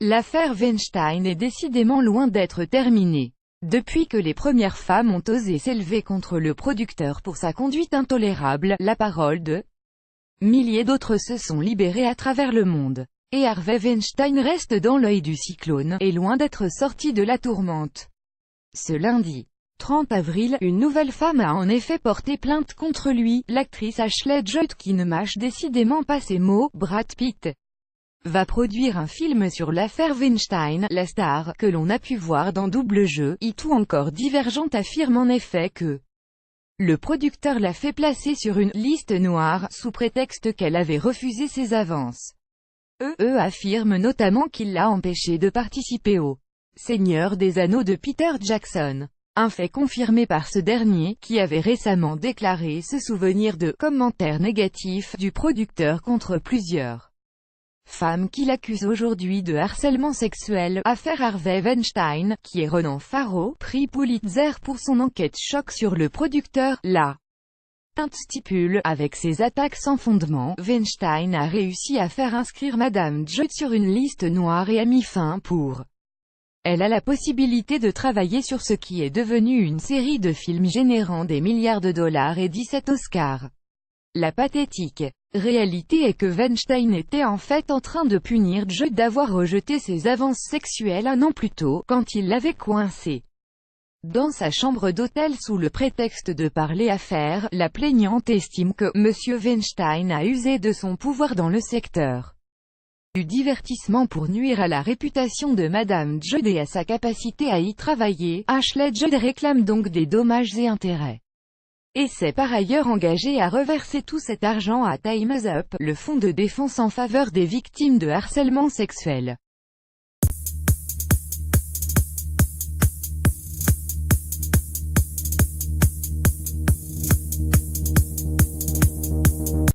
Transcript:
L'affaire Weinstein est décidément loin d'être terminée. Depuis que les premières femmes ont osé s'élever contre le producteur pour sa conduite intolérable, la parole de milliers d'autres se sont libérées à travers le monde. Et Harvey Weinstein reste dans l'œil du cyclone, et loin d'être sorti de la tourmente. Ce lundi 30 avril, une nouvelle femme a en effet porté plainte contre lui, l'actrice Ashley Judd qui ne mâche décidément pas ses mots. Brad Pitt va produire un film sur l'affaire Weinstein, la star, que l'on a pu voir dans Double Jeu, ou encore Divergente affirme en effet que le producteur l'a fait placer sur une « liste noire » sous prétexte qu'elle avait refusé ses avances. Affirme notamment qu'il l'a empêché de participer au Seigneur des Anneaux de Peter Jackson. Un fait confirmé par ce dernier, qui avait récemment déclaré se souvenir de « commentaires négatifs » du producteur contre plusieurs femmes qui l'accusent aujourd'hui de harcèlement sexuel. Affaire Harvey Weinstein, qui est Ronan Farrow, prix Pulitzer pour son enquête choc sur le producteur. La plainte stipule, avec ses attaques sans fondement, Weinstein a réussi à faire inscrire Madame Judd sur une liste noire et a mis fin pour elle à la possibilité de travailler sur ce qui est devenu une série de films générant des milliards de dollars et 17 Oscars. La pathétique réalité est que Weinstein était en fait en train de punir Judd d'avoir rejeté ses avances sexuelles un an plus tôt, quand il l'avait coincée dans sa chambre d'hôtel sous le prétexte de parler affaires. La plaignante estime que M. Weinstein a usé de son pouvoir dans le secteur du divertissement pour nuire à la réputation de Madame Judd et à sa capacité à y travailler. Ashley Judd réclame donc des dommages et intérêts. Et s'est par ailleurs engagé à reverser tout cet argent à Time's Up, le fonds de défense en faveur des victimes de harcèlement sexuel.